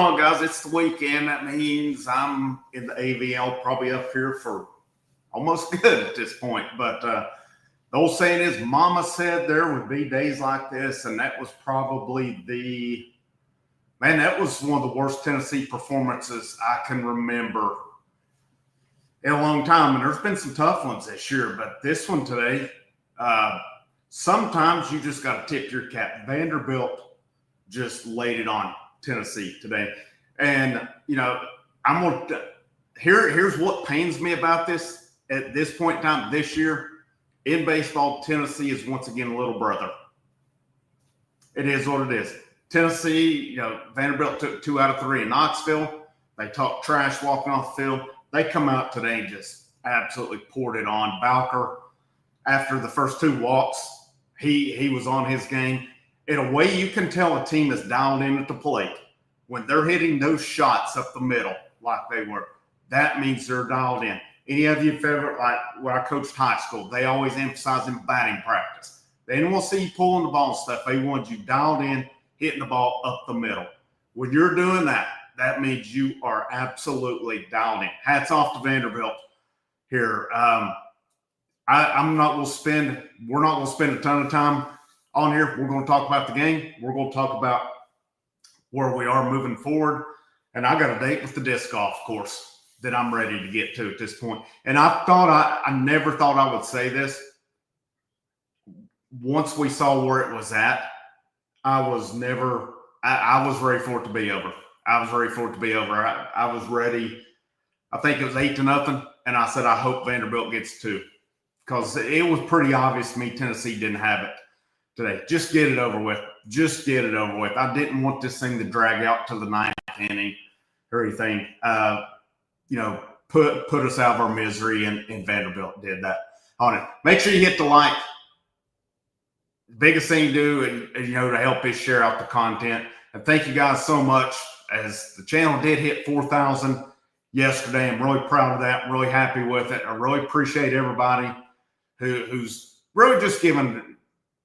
on, guys? It's the weekend. That means I'm in the AVL, probably up here for almost good at this point. But the old saying is, Mama said there would be days like this, and that was probably that was one of the worst Tennessee performances I can remember in a long time. And there's been some tough ones this year, but this one today, sometimes you just got to tip your cap. Vanderbilt just laid it on Tennessee today. And, here's what pains me about this at this point in time this year. In baseball, Tennessee is once again a little brother. It is what it is. Tennessee, Vanderbilt took 2 out of 3 in Knoxville. They talked trash walking off the field. They come out today and just absolutely poured it on. Bowker, after the first 2 walks, he was on his game. In a way, you can tell a team is dialed in at the plate. When they're hitting those shots up the middle like they were, that means they're dialed in. Any of you favorite, like when I coached high school, they always emphasize in batting practice. They didn't want to see you pulling the ball and stuff. They wanted you dialed in, hitting the ball up the middle. When you're doing that, that means you are absolutely dialed in. Hats off to Vanderbilt here. We're not going to spend a ton of time on here. We're going to talk about the game. We're going to talk about where we are moving forward. And I got a date with the disc golf course that I'm ready to get to at this point. And I never thought I would say this. Once we saw where it was at, I was ready for it to be over. I was ready. I think it was 8-0. And I said, I hope Vanderbilt gets 2. Because it was pretty obvious to me Tennessee didn't have it today. Just get it over with. I didn't want this thing to drag out to the 9th inning or anything. Put us out of our misery, and Vanderbilt did that on it. Make sure you hit the like. Biggest thing to do, and to help us share out the content. And thank you guys so much, as the channel did hit 4,000 yesterday. I'm really proud of that. I'm really happy with it. I really appreciate everybody who's really just giving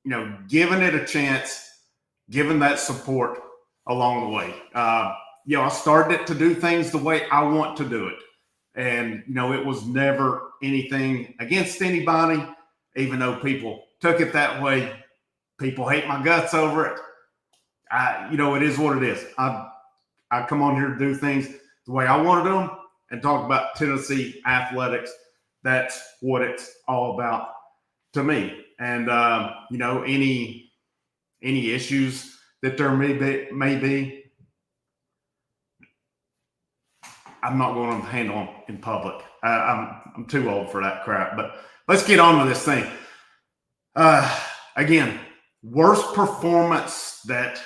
it a chance, giving that support along the way. I started it to do things the way I want to do it. And, it was never anything against anybody, even though people took it that way. People hate my guts over it. It is what it is. I come on here to do things the way I want to do them and talk about Tennessee athletics. That's what it's all about to me. And, any issues that there may be, I'm not going to handle them in public. I'm too old for that crap. But let's get on to this thing. Again, worst performance that,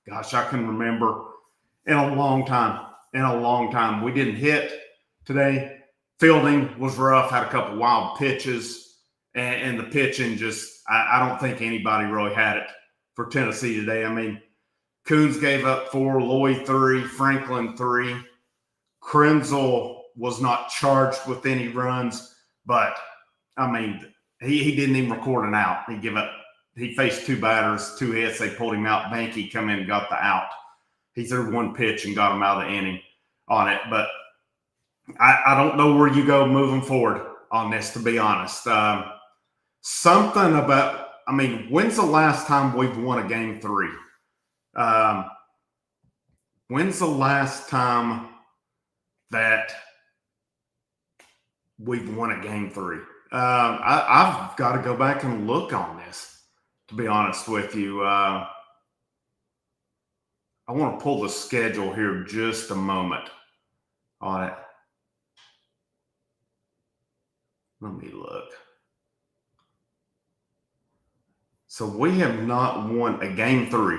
gosh, I can remember in a long time. We didn't hit today. Fielding was rough, had a couple wild pitches, and the pitching I don't think anybody really had it for Tennessee today. I mean, Coons gave up 4, Lloyd 3, Franklin 3. Krenzel was not charged with any runs, but, he didn't even record an out. He faced 2 batters, 2 hits. They pulled him out. Banky come in and got the out. He threw 1 pitch and got him out of the inning on it. But I don't know where you go moving forward on this, to be honest. Something about, when's the last time we've won a game 3? When's the last time that we've won a game 3? I've got to go back and look on this, to be honest with you. I want to pull the schedule here just a moment on it. Let me look. So we have not won a game 3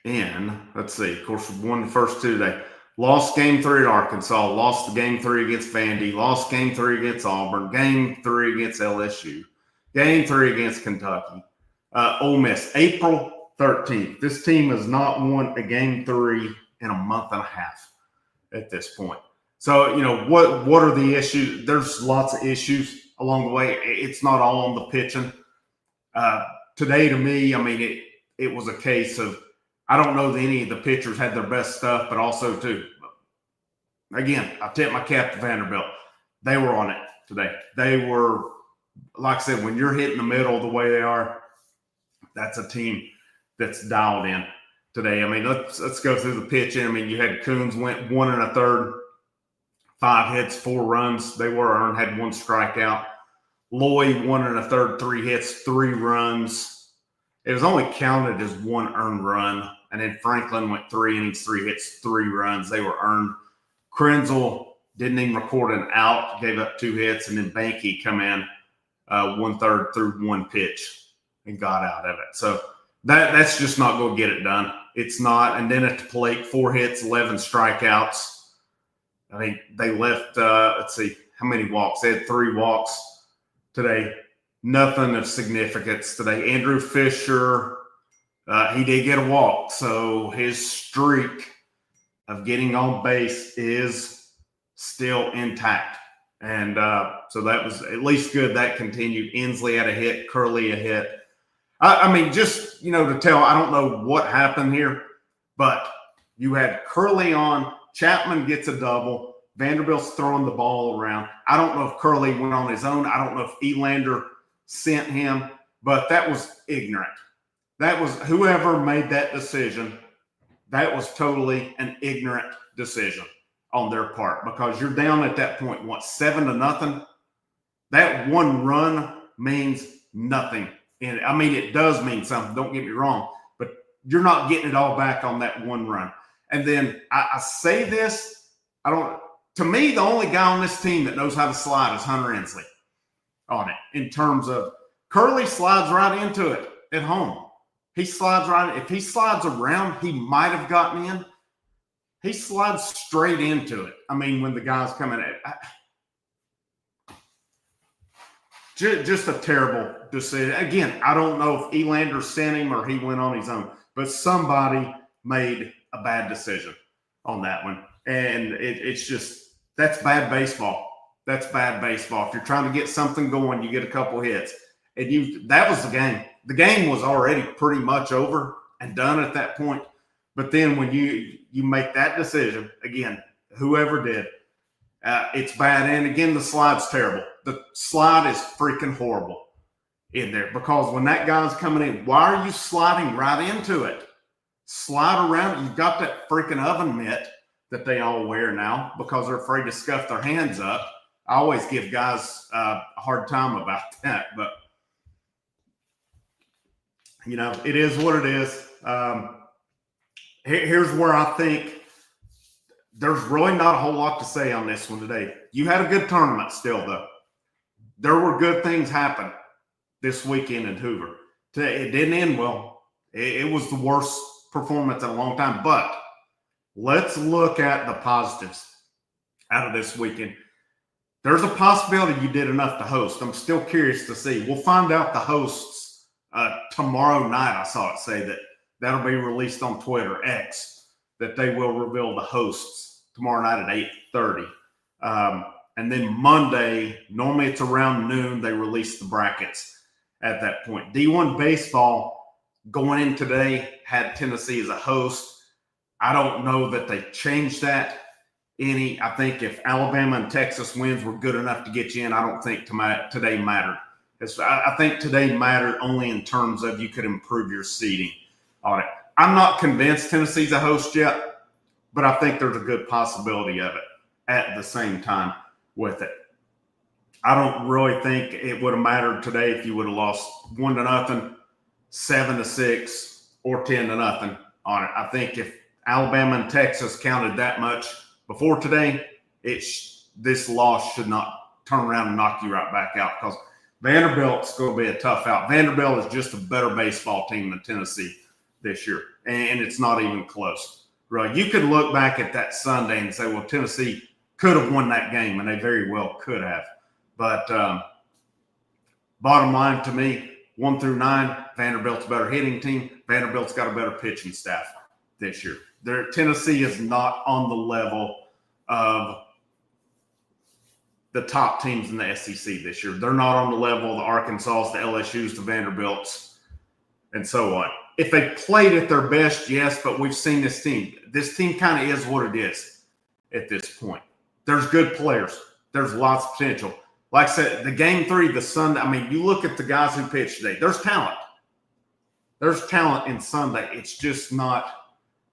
in, let's see, of course, we won the first 2 today. Lost game 3 at Arkansas, lost the game 3 against Vandy, lost game 3 against Auburn, game 3 against LSU, game 3 against Kentucky. Ole Miss, April 13th. This team has not won a game 3 in a month and a half at this point. So, what are the issues? There's lots of issues along the way. It's not all on the pitching. Today, to me, it was a case of I don't know that any of the pitchers had their best stuff, but also, too, again, I tip my cap to Vanderbilt. They were on it today. They were, like I said, when you're hitting the middle the way they are, that's a team that's dialed in today. I mean, let's go through the pitching. I mean, you had Coons went 1 1/3, 5 hits, 4 runs. They were earned, had 1 strikeout. Loy 1 1/3, 3 hits, 3 runs. It was only counted as 1 earned run. And then Franklin went 3 innings, 3 hits, 3 runs. They were earned. Krenzel didn't even record an out, gave up 2 hits, and then Banky come in 1/3 through 1 pitch and got out of it. So that's just not going to get it done. It's not. And then at the plate, 4 hits, 11 strikeouts. I mean, they left, let's see, how many walks? They had 3 walks today. Nothing of significance today. Andrew Fisher, he did get a walk. So his streak of getting on base is still intact. And so that was at least good. That continued. Inslee had a hit, Curley a hit. I mean, just, to tell, I don't know what happened here, but you had Curley on, Chapman gets a double, Vanderbilt's throwing the ball around. I don't know if Curley went on his own. I don't know if Elander sent him, but that was ignorant. That was whoever made that decision. That was totally an ignorant decision on their part, because you're down at that point, 7-0. That 1 run means nothing. And I mean, it does mean something. Don't get me wrong, but you're not getting it all back on that 1 run. And then I say this, to me, the only guy on this team that knows how to slide is Hunter Inslee on it. In terms of Curley slides right into it at home. He slides right. If he slides around, he might have gotten in. He slides straight into it. I mean, when the guy's coming at just a terrible decision. Again, I don't know if Elander sent him or he went on his own, but somebody made a bad decision on that one. And it's just, that's bad baseball. That's bad baseball. If you're trying to get something going, you get a couple hits. And that was the game. The game was already pretty much over and done at that point. But then when you make that decision, again, whoever did, it's bad. And again, the slide's terrible. The slide is freaking horrible in there, because when that guy's coming in, why are you sliding right into it? Slide around. You've got that freaking oven mitt that they all wear now because they're afraid to scuff their hands up. I always give guys a hard time about that, but it is what it is. Here's where I think there's really not a whole lot to say on this one today. You had a good tournament still, though. There were good things happen this weekend in Hoover. It didn't end well. It was the worst performance in a long time. But let's look at the positives out of this weekend. There's a possibility you did enough to host. I'm still curious to see. We'll find out the hosts tomorrow night. I saw it say that'll be released on Twitter, X, that they will reveal the hosts tomorrow night at 8:30. And then Monday, normally it's around noon, they release the brackets at that point. D1 baseball going in today had Tennessee as a host. I don't know that they changed that any. I think if Alabama and Texas wins were good enough to get you in, I don't think today mattered. I think today mattered only in terms of you could improve your seeding on it. I'm not convinced Tennessee's a host yet, but I think there's a good possibility of it at the same time with it. I don't really think it would have mattered today if you would have lost 1-0, 7-6, or 10-0 on it. I think if Alabama and Texas counted that much before today, this loss should not turn around and knock you right back out, because Vanderbilt's going to be a tough out. Vanderbilt is just a better baseball team than Tennessee this year, and it's not even close. Right? You could look back at that Sunday and say, well, Tennessee could have won that game, and they very well could have. But bottom line to me, 1 through 9, Vanderbilt's a better hitting team. Vanderbilt's got a better pitching staff this year. Tennessee is not on the level of the top teams in the SEC this year. They're not on the level of the Arkansas, the LSUs, the Vanderbilts, and so on. if they played at their best, yes, but we've seen this team. This team kind of is what it is at this point. There's good players. There's lots of potential. Like I said, the game 3, the Sunday, I mean, you look at the guys who pitched today. There's talent. There's talent in Sunday. It's just not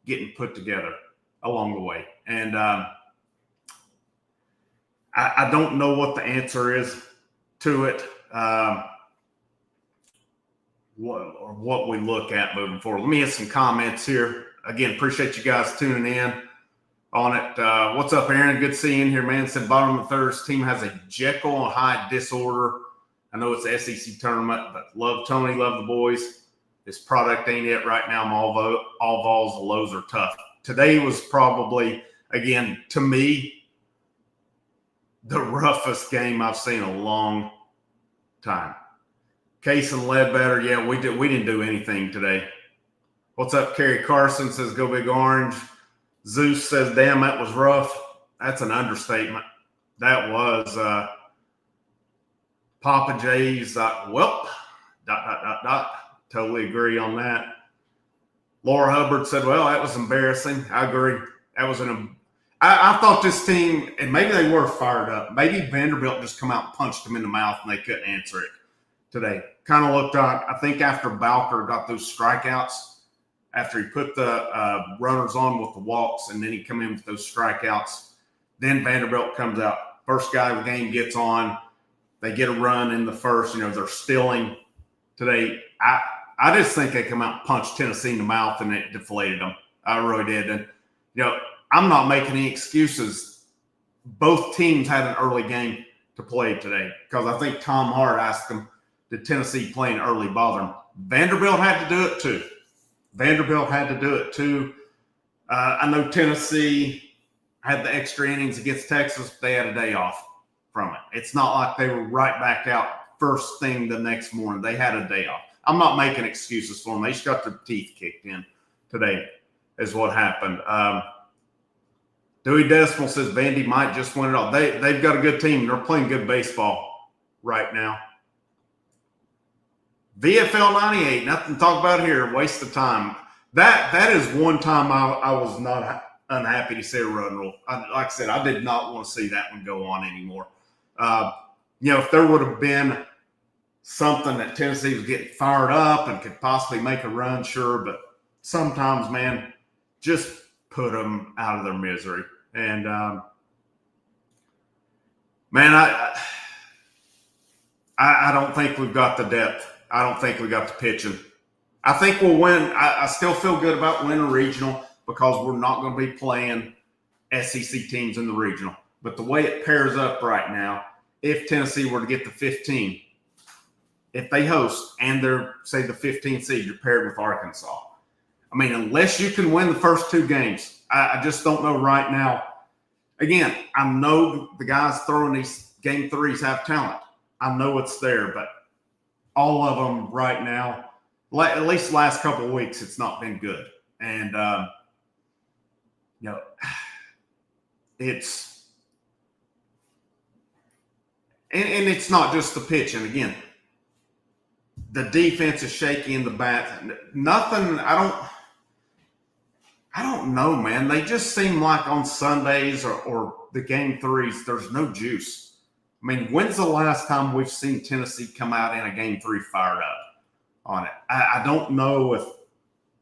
getting put together along the way. And I don't know what the answer is to it. What we look at moving forward. Let me hit some comments here. Again, appreciate you guys tuning in on it. What's up, Aaron? Good seeing you here, man. Said bottom of the third, team has a Jekyll and Hyde disorder. I know it's an SEC tournament, but love Tony, love the boys. This product ain't it right now. I'm all Vols. The lows are tough. Today was probably, again, to me, the roughest game I've seen in a long time. Case and Ledbetter, yeah, we didn't do anything today. What's up, Kerry Carson says, go Big Orange. Zeus says, damn, that was rough. That's an understatement. That was Papa J's, well, ... Totally agree on that. Laura Hubbard said, well, that was embarrassing. I agree. That was I thought this team, and maybe they were fired up. Maybe Vanderbilt just come out and punched them in the mouth and they couldn't answer it today. Kind of looked like, I think after Bowker got those strikeouts, after he put the runners on with the walks and then he come in with those strikeouts, then Vanderbilt comes out. First guy of the game gets on. They get a run in the first. They're stealing today. I just think they come out and punched Tennessee in the mouth and it deflated them. I really did. And, I'm not making any excuses. Both teams had an early game to play today because I think Tom Hart asked them, did Tennessee playing early bother them? Vanderbilt had to do it too. I know Tennessee had the extra innings against Texas. But they had a day off from it. It's not like they were right back out first thing the next morning. They had a day off. I'm not making excuses for them. They just got their teeth kicked in today is what happened. Dewey Decimal says Vandy might just win it all. They've got a good team. They're playing good baseball right now. VFL 98, nothing to talk about here. Waste of time. That is one time I was not unhappy to see a run rule. Like I said, I did not want to see that one go on anymore. If there would have been something that Tennessee was getting fired up and could possibly make a run, sure. But sometimes, man, just put them out of their misery. And, man, I don't think we've got the depth. I don't think we got the pitching. I think we'll win. I still feel good about winning a regional because we're not going to be playing SEC teams in the regional. But the way it pairs up right now, if Tennessee were to get the 15, if they host and they're, say, the 15th seed, you're paired with Arkansas. I mean, unless you can win the first 2 games, I just don't know right now. Again, I know the guys throwing these game 3s have talent. I know it's there, but all of them right now, at least the last couple of weeks, it's not been good. And, it's – and it's not just the pitch. And, again, the defense is shaky in the bat. Nothing – I don't know, man. They just seem like on Sundays or the game 3s, there's no juice. I mean, when's the last time we've seen Tennessee come out in a game 3 fired up on it? I don't know if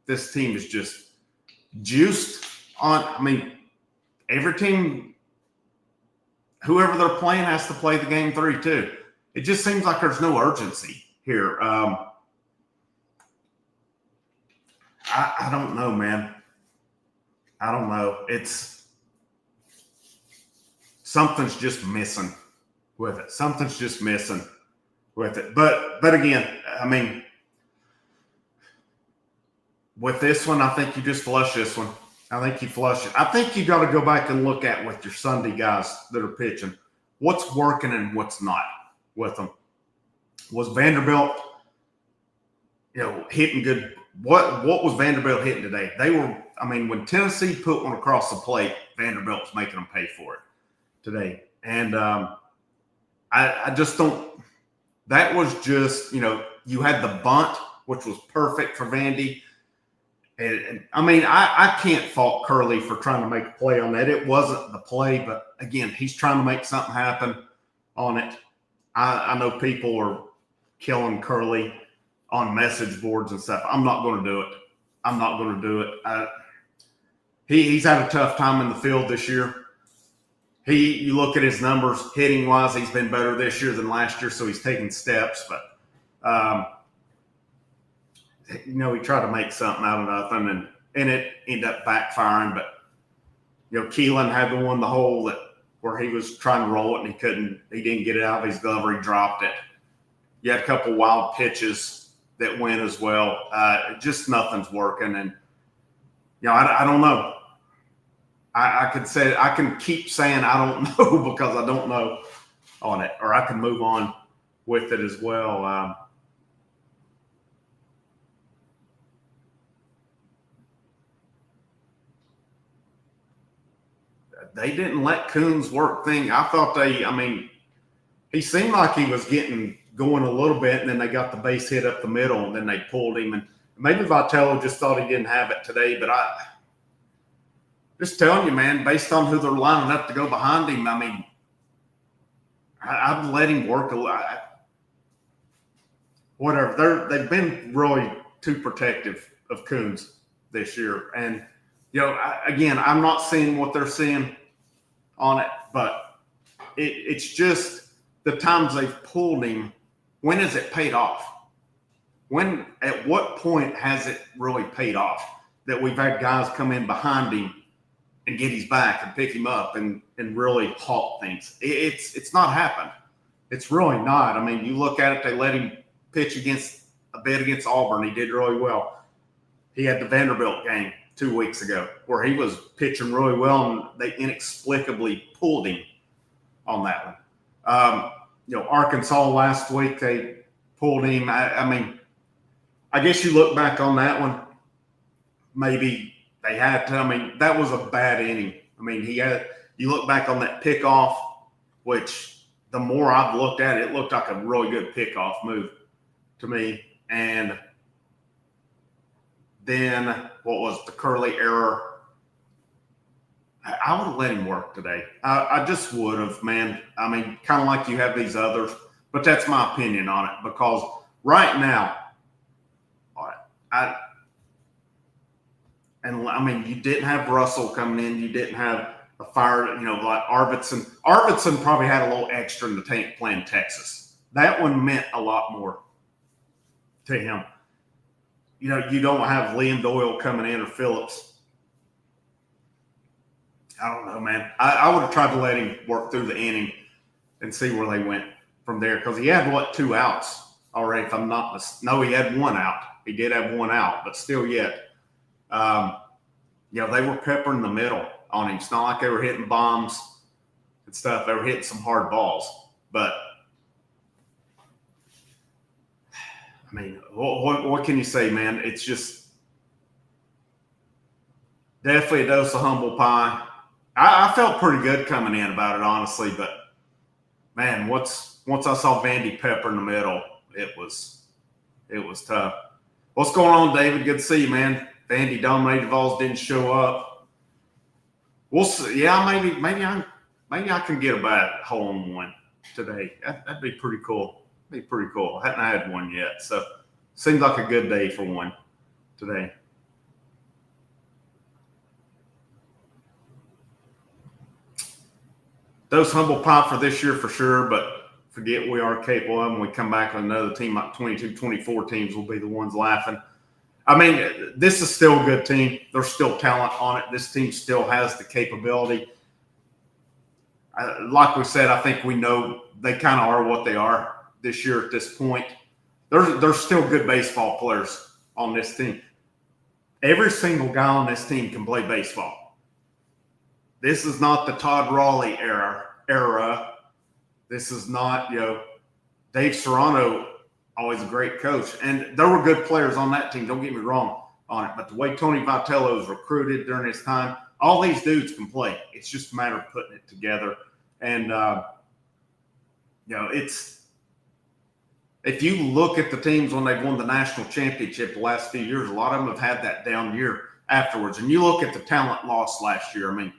this team is just juiced on. I mean, every team, whoever they're playing has to play the game 3 too. It just seems like there's no urgency here. I don't know, man. I don't know. Something's just missing with it. Something's just missing with it. But again, I mean, with this one, I think you just flush this one. I think you flush it. I think you got to go back and look at with your Sunday guys that are pitching, what's working and what's not with them. Was Vanderbilt, hitting good? What was Vanderbilt hitting today? They were, I mean, when Tennessee put one across the plate, Vanderbilt was making them pay for it today. And I just don't – that was just, you had the bunt, which was perfect for Vandy. And I mean, I can't fault Curley for trying to make a play on that. It wasn't the play, but again, he's trying to make something happen on it. I know people are killing Curley on message boards and stuff. I'm not going to do it. I'm not going to do it. He's had a tough time in the field this year. You look at his numbers hitting wise, he's been better this year than last year, so he's taking steps. But he tried to make something out of nothing, and it ended up backfiring. But Keelan had the one the hole where he was trying to roll it and he didn't get it out of his glove, or he dropped it. You had a couple wild pitches that went as well. Just nothing's working, and I don't know. I can keep saying I don't know because I don't know on it, or I can move on with it as well. They didn't let Coons work thing. I thought he seemed like he was getting going a little bit, and then they got the base hit up the middle, and then they pulled him. And maybe Vitello just thought he didn't have it today, but just telling you, man, based on who they're lining up to go behind him, I'd let him work a lot. Whatever. They've been really too protective of Coons this year. And, again, I'm not seeing what they're seeing on it, but it's just the times they've pulled him. When has it paid off? At what point has it really paid off that we've had guys come in behind him and get his back and pick him up and really halt things? It's not happened. It's really not. You look at it, they let him pitch a bit against Auburn. He did really well. He had the Vanderbilt game 2 weeks ago where he was pitching really well, and they inexplicably pulled him on that one. Arkansas last week, they pulled him. I guess you look back on that one, maybe they had to. That was a bad inning. You look back on that pickoff, which the more I've looked at it, it looked like a really good pickoff move to me. And then what was the Curley error? I would have let him work today. I just would have, man. Kind of like you have these others, but that's my opinion on it, because right now, you didn't have Russell coming in. You didn't have a fire, like Arvidsson. Arvidsson probably had a little extra in the tank playing Texas. That one meant a lot more to him. You don't have Liam Doyle coming in or Phillips. I don't know, man. I would have tried to let him work through the inning and see where they went from there, because he had, 2 outs already, if I'm not mistaken. No, he had 1 out. He did have 1 out, but still yet. They were peppering the middle on him. It's not like they were hitting bombs and stuff. They were hitting some hard balls. But, what can you say, man? It's just definitely a dose of humble pie. I felt pretty good coming in about it, honestly. But, man, once I saw Vandy pepper in the middle, it was tough. What's going on, David? Good to see you, man. Vandy dominated. Vols didn't show up. We'll see. Yeah, maybe I can get a bat hole-in-one today. That'd be pretty cool. I hadn't had one yet, so seems like a good day for one today. Those humble pie for this year for sure, but forget we are capable of them. When we come back with another team, like 22, 24 teams will be the ones laughing. This is still a good team. There's still talent on it. This team still has the capability. Like we said, I think we know they kind of are what they are this year at this point. There's still good baseball players on this team. Every single guy on this team can play baseball. This is not the Todd Raleigh era. This is not, Dave Serrano, always a great coach. And there were good players on that team, don't get me wrong on it. But the way Tony Vitello was recruited during his time, all these dudes can play. It's just a matter of putting it together. And, if you look at the teams when they've won the national championship the last few years, a lot of them have had that down year afterwards. And you look at the talent loss last year, I mean,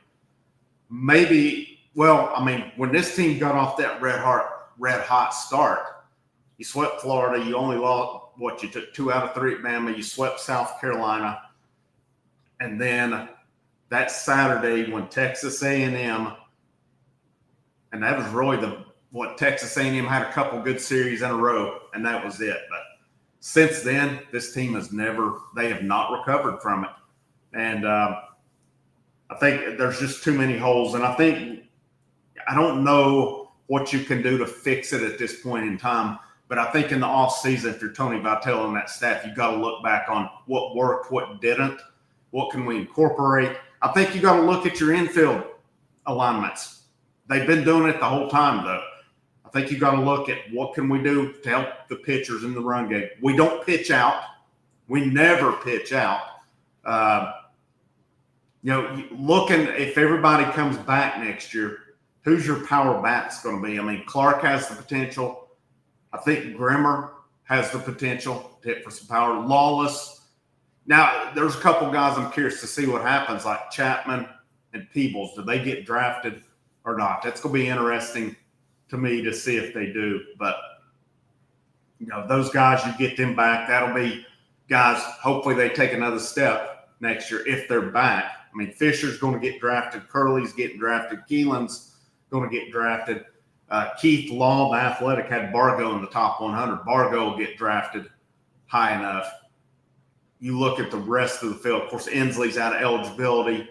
when this team got off that red hot start, you swept Florida. You only lost, you took 2 out of 3 at Bama. You swept South Carolina. And then that Saturday when Texas A&M, and that was really Texas A&M had a couple good series in a row, and that was it. But since then, this team they have not recovered from it. And I think there's just too many holes. And I don't know what you can do to fix it at this point in time. But I think in the offseason, if you're Tony Vitello and that staff, you've got to look back on what worked, what didn't, what can we incorporate. I think you got to look at your infield alignments. They've been doing it the whole time, though. I think you got to look at what can we do to help the pitchers in the run game. We don't pitch out. We never pitch out. Looking if everybody comes back next year, who's your power bats going to be? I mean, Clark has the potential. I think Grimmer has the potential to hit for some power. Lawless. Now, there's a couple guys I'm curious to see what happens, like Chapman and Peebles. Do they get drafted or not? That's going to be interesting to me to see if they do. But, those guys, you get them back. That'll be guys, hopefully they take another step next year if they're back. I mean, Fisher's going to get drafted. Curley's getting drafted. Keelan's going to get drafted. Keith Law, the athletic, had Bargo in the top 100. Bargo will get drafted high enough. You look at the rest of the field. Of course, Inslee's out of eligibility.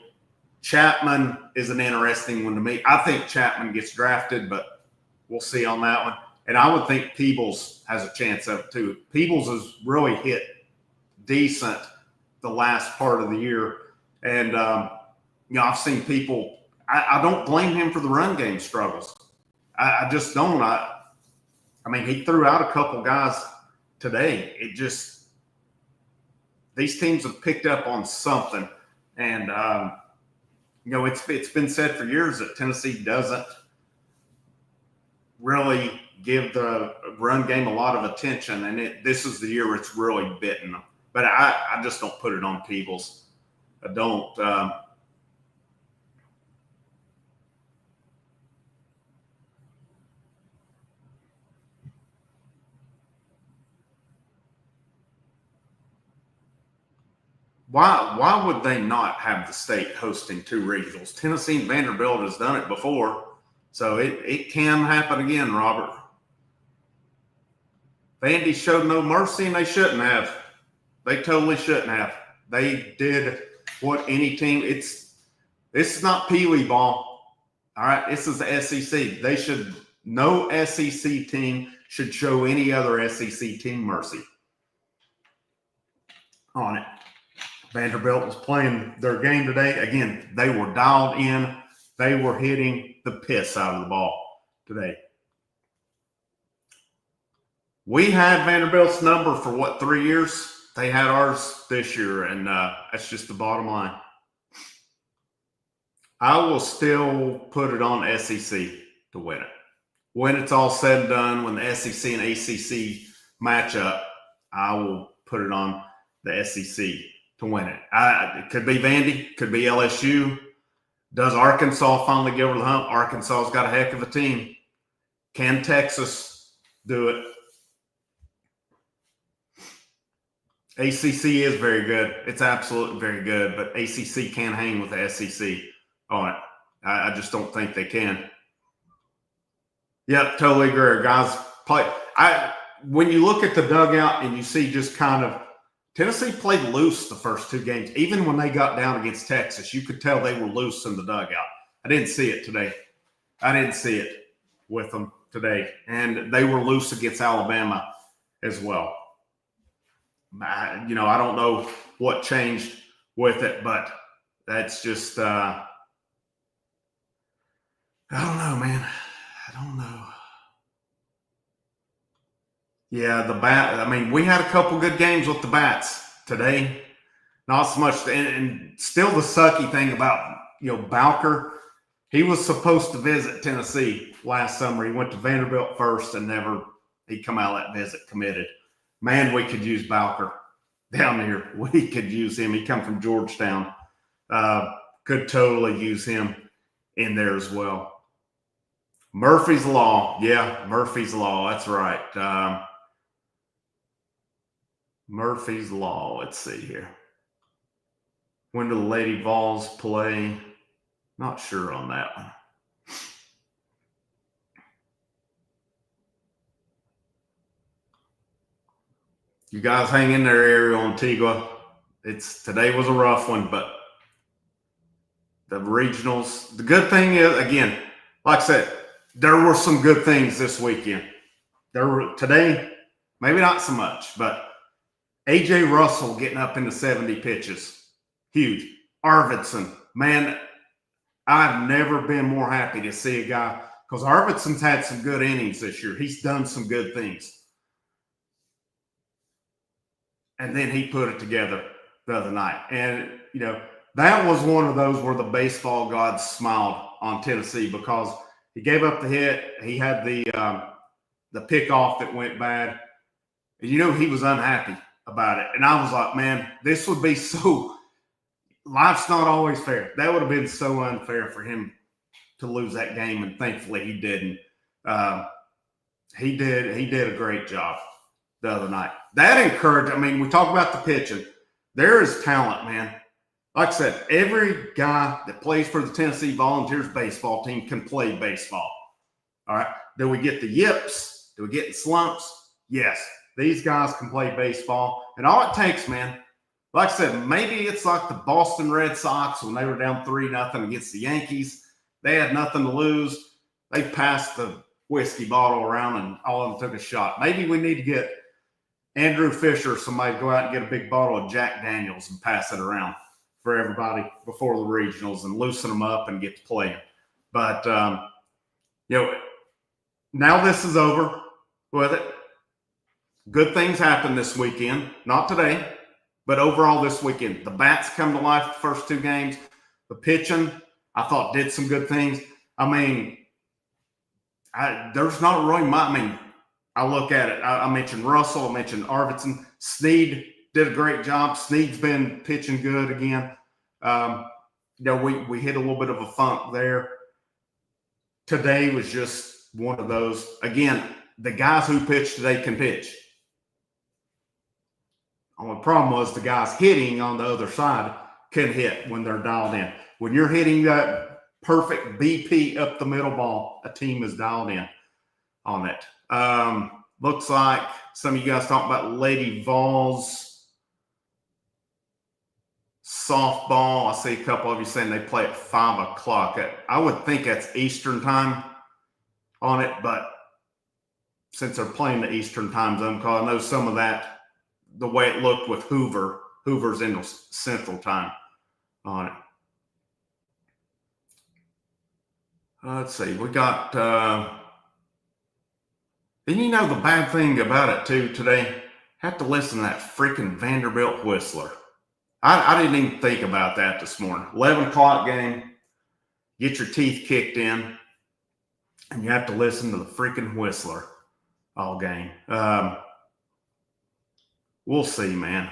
Chapman is an interesting one to me. I think Chapman gets drafted, but we'll see on that one. And I would think Peebles has a chance of it too. Peebles has really hit decent the last part of the year. And, I've seen people – I don't blame him for the run game struggles. I just don't. I mean, he threw out a couple guys today. It just – these teams have picked up on something. And, it's been said for years that Tennessee doesn't really give the run game a lot of attention. And this is the year it's really bitten them. But I just don't put it on Peebles. I don't Why would they not have the state hosting 2 regionals? Tennessee and Vanderbilt has done it before, so it can happen again, Robert. Vandy showed no mercy, and they shouldn't have. They totally shouldn't have. They did what any team – this is not Pee Wee ball, all right? This is the SEC. No SEC team should show any other SEC team mercy on it. Vanderbilt was playing their game today. Again, they were dialed in. They were hitting the piss out of the ball today. We had Vanderbilt's number for 3 years? They had ours this year, and that's just the bottom line. I will still put it on SEC to win it. When it's all said and done, when the SEC and ACC match up, I will put it on the SEC to win it. It could be Vandy, could be LSU. Does Arkansas finally get over the hump? Arkansas's got a heck of a team. Can Texas do it? ACC is very good. It's absolutely very good, but ACC can't hang with the SEC on it. I just don't think they can. Yep, totally agree. Guys, when you look at the dugout and you see just kind of Tennessee played loose the first 2 games. Even when they got down against Texas, you could tell they were loose in the dugout. I didn't see it today. I didn't see it with them today. And they were loose against Alabama as well. I don't know what changed with it, but that's just I don't know, man. I don't know. Yeah, the bat. I mean, we had a couple good games with the bats today. Not so much. And still the sucky thing about, Bowker, he was supposed to visit Tennessee last summer. He went to Vanderbilt first and never He come out of that visit committed. Man, we could use Bowker down here. We could use him. He come from Georgetown. Could totally use him in there as well. Murphy's Law. Yeah, Murphy's Law. That's right. Murphy's Law. Let's see here. When do the Lady Vols play? Not sure on that one. You guys hang in there, Ariel Antigua. Today was a rough one, but the regionals. The good thing is, again, like I said, there were some good things this weekend. Today, maybe not so much, but AJ Russell getting up into 70 pitches, huge. Arvidsson, man, I've never been more happy to see a guy because Arvidsson's had some good innings this year. He's done some good things. And then he put it together the other night. And, that was one of those where the baseball gods smiled on Tennessee because he gave up the hit. He had the pickoff that went bad. And he was unhappy about it. And I was like, man, this would be so – life's not always fair. That would have been so unfair for him to lose that game, and thankfully he didn't. He did a great job the other night. That encouraged – we talk about the pitching. There is talent, man. Like I said, every guy that plays for the Tennessee Volunteers baseball team can play baseball. All right. Do we get the yips? Do we get the slumps? Yes. These guys can play baseball. And all it takes, man, like I said, maybe it's like the Boston Red Sox when they were down 3-0 against the Yankees. They had nothing to lose. They passed the whiskey bottle around and all of them took a shot. Maybe we need to get Andrew Fisher, somebody go out and get a big bottle of Jack Daniels and pass it around for everybody before the regionals and loosen them up and get to playing. But, now this is over with it. Good things happened this weekend. Not today, but overall this weekend. The bats come to life the first two games. The pitching, I thought, did some good things. There's not really much. I look at it. I mentioned Russell. I mentioned Arvidsson. Snead did a great job. Snead's been pitching good again. We hit a little bit of a funk there. Today was just one of those. Again, the guys who pitched today can pitch. Only problem was the guys hitting on the other side can hit when they're dialed in. When you're hitting that perfect BP up the middle ball, a team is dialed in on it. Looks like some of you guys talking about Lady Vols softball. I see a couple of you saying they play at 5 o'clock. I would think that's Eastern time on it, but since they're playing the Eastern time zone, because I know some of that, the way it looked with Hoover's in the Central time on it. Let's see. We got and the bad thing about it too today, have to listen to that freaking Vanderbilt whistler. I didn't even think about that this morning. 11 o'clock game, get your teeth kicked in, and you have to listen to the freaking whistler all game. We'll see, man.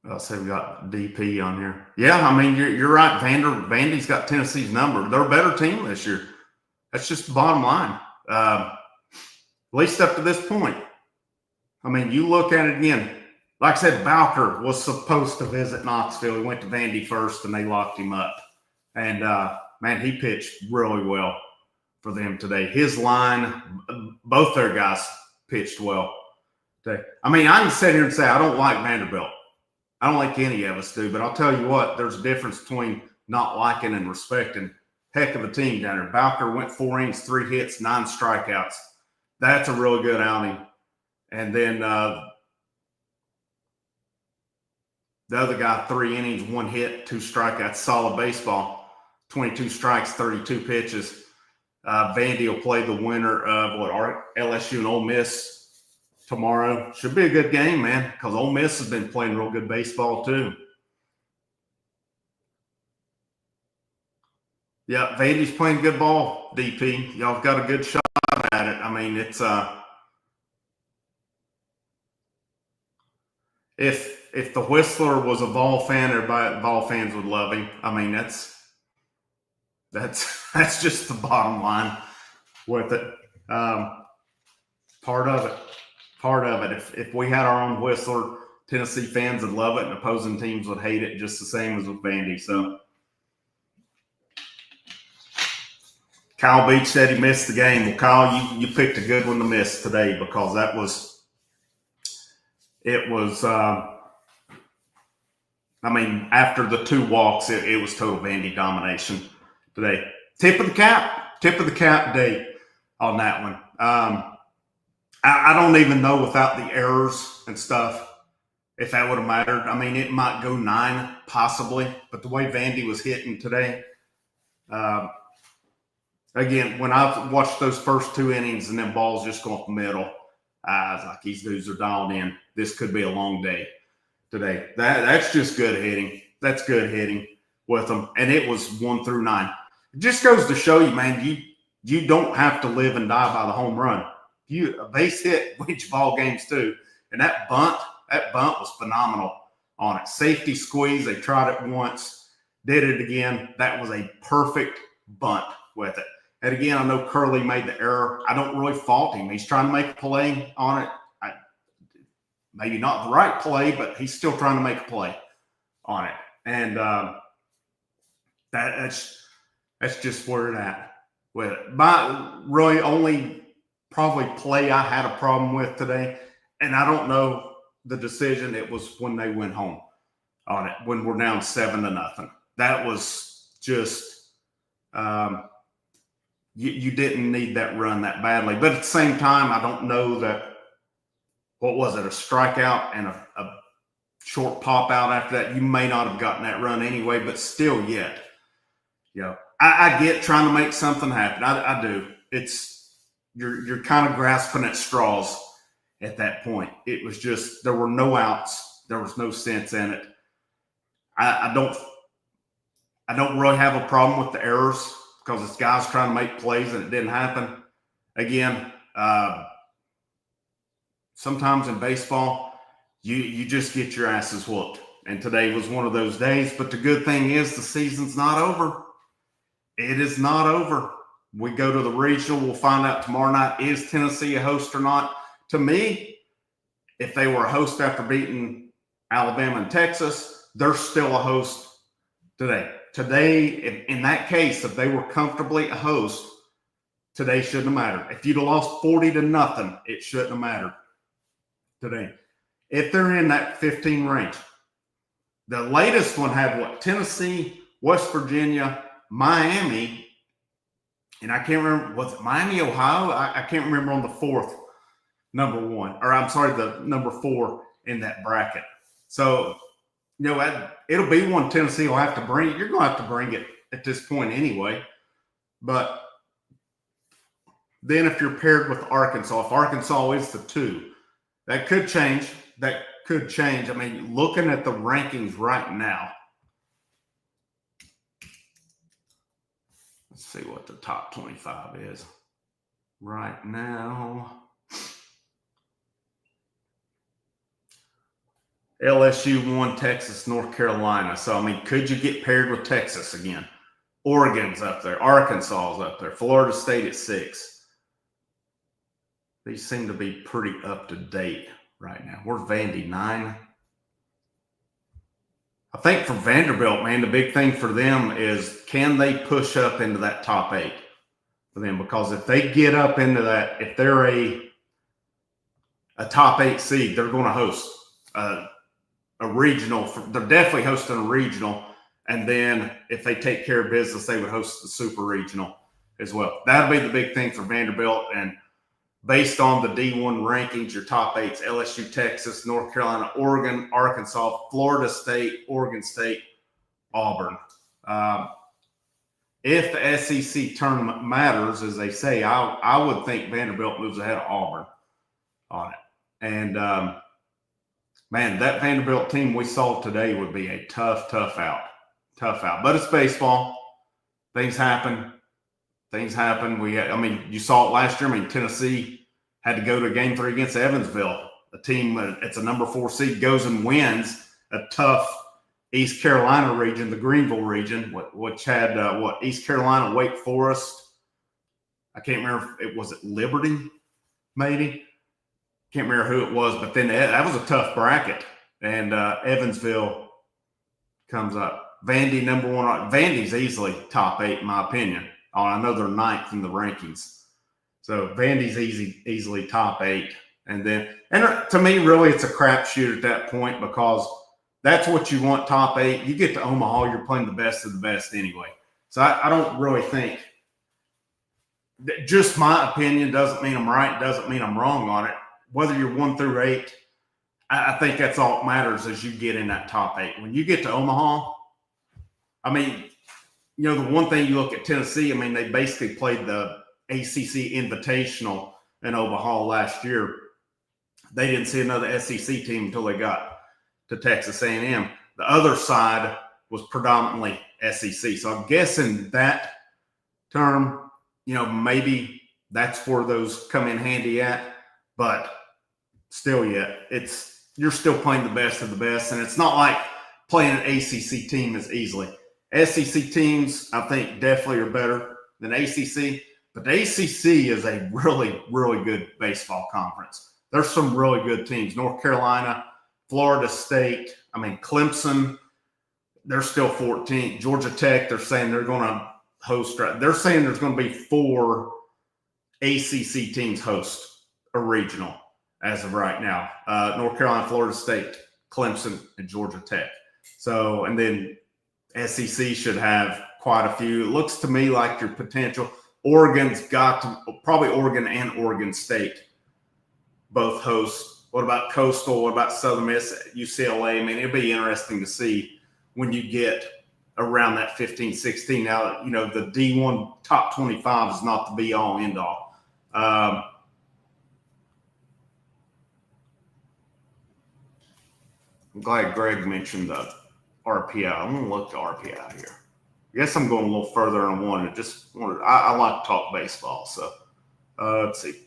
I'll say we got DP on here. Yeah, you're right. Vandy's got Tennessee's number. They're a better team this year. That's just the bottom line. At least up to this point. You look at it again. Like I said, Bowker was supposed to visit Knoxville. He went to Vandy first, and they locked him up. And, man, he pitched really well for them today. His line, both their guys pitched well today. I can sit here and say I don't like Vanderbilt. I don't like any of us do, but I'll tell you what, there's a difference between not liking and respecting. Heck of a team down there. Bowker went 4 innings, 3 hits, 9 strikeouts. That's a really good outing. And then the other guy, 3 innings, 1 hit, 2 strikeouts, solid baseball. 22 strikes, 32 pitches. Vandy will play the winner of LSU and Ole Miss tomorrow. Should be a good game, man, because Ole Miss has been playing real good baseball too. Yeah, Vandy's playing good ball, DP. Y'all got a good shot at it. I mean, it's if the Whistler was a Vol fan, everybody Vol fans would love him. I mean, that's just the bottom line with it. Part of it. If we had our own Whistler, Tennessee fans would love it, and opposing teams would hate it just the same as with Vandy. So Kyle Beach said he missed the game. Well, Kyle, you picked a good one to miss today, because I mean, after the 2 walks, it was total Vandy domination today. Tip of the cap day on that one. I don't even know without the errors and stuff if that would have mattered. I mean, it might go 9 possibly, but the way Vandy was hitting today, again, when I watched those first 2 innings and then balls just go up the middle, I was like, these dudes are dialed in. This could be a long day today. That's just good hitting. That's good hitting with them. And it was 1 through 9. It just goes to show you, man, you don't have to live and die by the home run. A base hit wins ball games too. And that bunt was phenomenal on it. Safety squeeze. They tried it once, did it again. That was a perfect bunt with it. And again, I know Curley made the error. I don't really fault him. He's trying to make a play on it. Maybe not the right play, but he's still trying to make a play on it. And that's just where it's at with it. My really only probably play I had a problem with today, and I don't know the decision, it was when they went home on it, when we're down 7-0. That was just you didn't need that run that badly. But at the same time, I don't know that, what was it, a strikeout and a short pop out after that, you may not have gotten that run anyway, but still yet. I get trying to make something happen. I do. You're kind of grasping at straws at that point. It was just, there were no outs. There was no sense in it. I don't really have a problem with the errors, because it's guys trying to make plays and it didn't happen. Again, sometimes in baseball, you just get your asses whooped. And today was one of those days. But the good thing is the season's not over. It is not over. We go to the regional. We'll find out tomorrow night, is Tennessee a host or not? To me, if they were a host after beating Alabama and Texas, they're still a host today. Today, in that case, if they were comfortably a host, today shouldn't have mattered. If you'd have lost 40-0, it shouldn't have mattered today. If they're in that 15 range. The latest one had what? Tennessee, West Virginia, Miami, and I can't remember, was it Miami, Ohio? I can't remember on the 4th number 1, or I'm sorry, the number 4 in that bracket. So, it'll be one Tennessee will have to bring. You're going to have to bring it at this point anyway. But then if you're paired with Arkansas, if Arkansas is the 2, that could change. I mean, looking at the rankings right now, let's see what the top 25 is right now. LSU 1, Texas, North Carolina. So, I mean, could you get paired with Texas again? Oregon's up there. Arkansas's up there. Florida State at 6. These seem to be pretty up to date right now. We're Vandy 9. I think for Vanderbilt, man, the big thing for them is, can they push up into that top 8 for them? Because if they get up into that, if they're a top 8 seed, they're going to host a regional. They're definitely hosting a regional. And then if they take care of business, they would host the super regional as well. That'll be the big thing for Vanderbilt. And based on the D1 rankings, your top 8's LSU, Texas, North Carolina, Oregon, Arkansas, Florida State, Oregon State, Auburn. if the SEC tournament matters, as they say, I would think Vanderbilt moves ahead of Auburn on it. And, man, that Vanderbilt team we saw today would be a tough out. But it's baseball. Things happen. You saw it last year. Tennessee had to go to Game 3 against Evansville. A team, it's a number 4 seed, goes and wins a tough East Carolina region, the Greenville region, which had East Carolina, Wake Forest. I can't remember if it was Liberty, maybe. Can't remember who it was, but then that was a tough bracket. And Evansville comes up. Vandy, number 1. Vandy's easily top 8, in my opinion. I know they're 9th in the rankings. So Vandy's easily top 8. And to me, really, it's a crapshoot at that point because that's what you want, top 8. You get to Omaha, you're playing the best of the best anyway. So I don't really think – just my opinion doesn't mean I'm right, doesn't mean I'm wrong on it. Whether you're 1 through 8, I think that's all that matters as you get in that top 8. When you get to Omaha, the one thing you look at Tennessee, they basically played the ACC Invitational in Omaha last year. They didn't see another SEC team until they got to Texas A&M. The other side was predominantly SEC. So I'm guessing that term, maybe that's where those come in handy at. But still, you're still playing the best of the best. And it's not like playing an ACC team as easily. SEC teams, I think, definitely are better than ACC. But the ACC is a really, really good baseball conference. There's some really good teams. North Carolina, Florida State, Clemson, they're still 14th. Georgia Tech, they're saying they're going to host. They're saying there's going to be 4 ACC teams host a regional as of right now. North Carolina, Florida State, Clemson, and Georgia Tech. So, and then SEC should have quite a few. It looks to me like your potential. Oregon's got to, probably Oregon and Oregon State both host. What about Coastal? What about Southern Miss, UCLA? It'll be interesting to see when you get around that 15, 16. Now, the D1 top 25 is not the be-all, end-all. I'm glad Greg mentioned the RPI. I'm going to look at RPI here. I guess I'm going a little further than I wanted. I like to talk baseball. So let's see.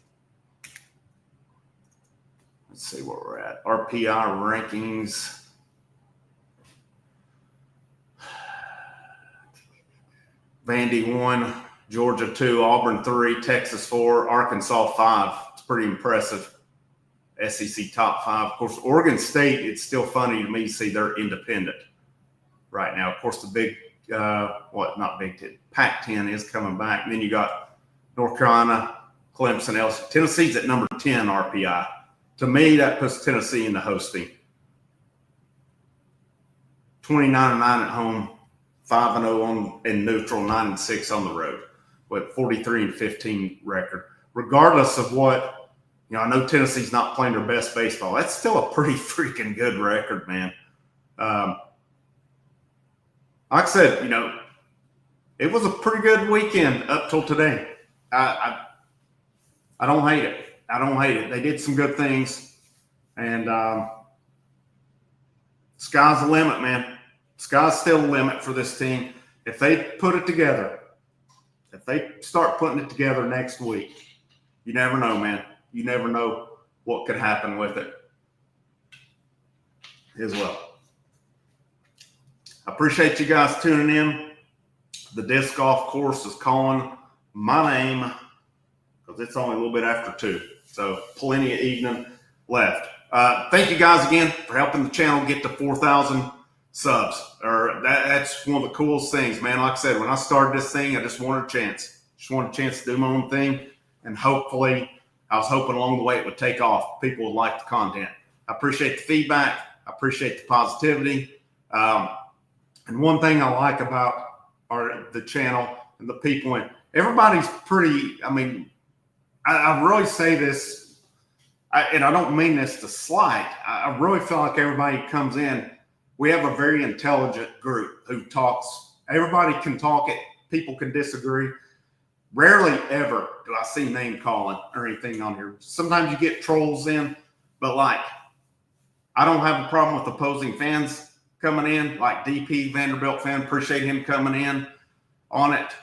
Let's see where we're at. RPI rankings. Vandy 1, Georgia 2, Auburn 3, Texas 4, Arkansas 5. It's pretty impressive. SEC top 5. Of course, Oregon State, it's still funny to me to see they're independent right now. Of course, the big not Big Ten, Pac-10 is coming back. And then you got North Carolina, Clemson, LSU. Tennessee's at number 10 RPI. To me, that puts Tennessee in the hosting. 29-9 at home, 5-0 in neutral, 9-6 on the road, with 43-15 record. Regardless of what, I know Tennessee's not playing their best baseball. That's still a pretty freaking good record, man. Like I said, it was a pretty good weekend up till today. I don't hate it. They did some good things, and sky's the limit, man. Sky's still the limit for this team. If they put it together, if they start putting it together next week, you never know, man. You never know what could happen with it as well. I appreciate you guys tuning in. The disc golf course is calling my name because it's only a little bit after 2. So plenty of evening left. Thank you guys again for helping the channel get to 4,000 subs. That's one of the coolest things, man. Like I said, when I started this thing, I just wanted a chance. Just wanted a chance to do my own thing. And hopefully, I was hoping along the way it would take off. People would like the content. I appreciate the feedback. I appreciate the positivity. And one thing I like about the channel and the people, and everybody's pretty, I really say this, and I don't mean this to slight. I really feel like everybody comes in, we have a very intelligent group who talks. Everybody can talk at people can disagree. Rarely ever do I see name calling or anything on here. Sometimes you get trolls in, but like, I don't have a problem with opposing fans coming in, like DP Vanderbilt fan. Appreciate him coming in on it.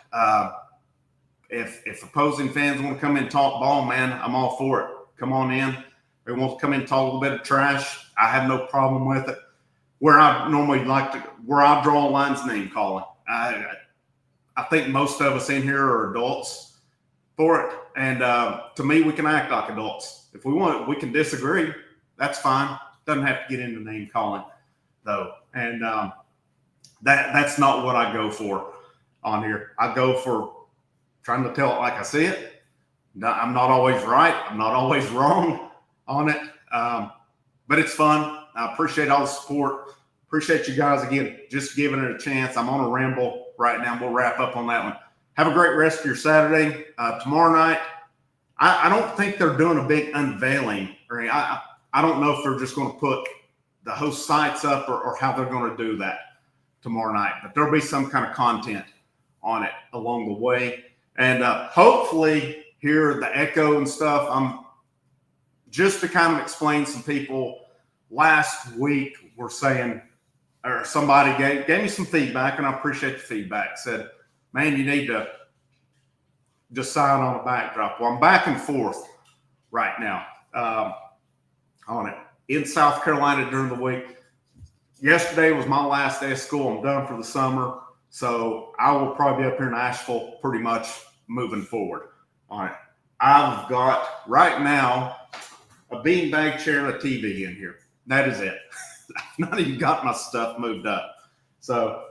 If opposing fans want to come in and talk ball, man, I'm all for it. Come on in. They want to come in and talk a little bit of trash. I have no problem with it. Where I normally where I draw lines, name calling. I think most of us in here are adults for it. And to me, we can act like adults. If we want, we can disagree. That's fine. Doesn't have to get into name calling, though. And that's not what I go for on here. I go for trying to tell it like I see it. I'm not always right. I'm not always wrong on it. But it's fun. I appreciate all the support. Appreciate you guys, again, just giving it a chance. I'm on a ramble right now. We'll wrap up on that one. Have a great rest of your Saturday. Tomorrow night, I don't think they're doing a big unveiling. I don't know if they're just going to put the host sites up or how they're going to do that tomorrow night. But there'll be some kind of content on it along the way. And hopefully hear the echo and stuff. Just to kind of explain, some people last week were saying, or somebody gave me some feedback, and I appreciate the feedback, said, man, you need to decide on a backdrop. Well, I'm back and forth right now on it. In South Carolina during the week. Yesterday was my last day of school. I'm done for the summer. So I will probably be up here in Asheville pretty much moving forward on it. I've got right now a beanbag chair and a TV in here. That is it. I've not even got my stuff moved up. So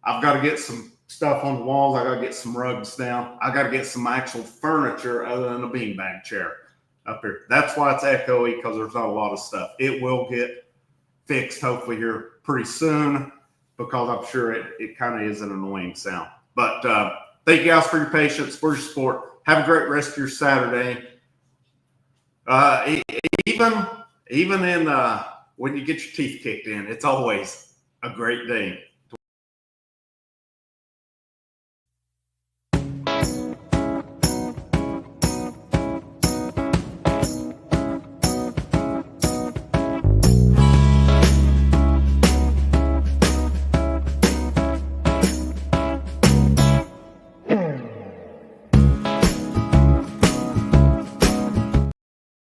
I've got to get some stuff on the walls. I got to get some rugs down. I got to get some actual furniture other than a beanbag chair up here. That's why it's echoey, because there's not a lot of stuff. It will get fixed hopefully here pretty soon, because I'm sure it kind of is an annoying sound. But thank you guys for your patience, for your support. Have a great rest of your Saturday. Even in when you get your teeth kicked in, it's always a great day.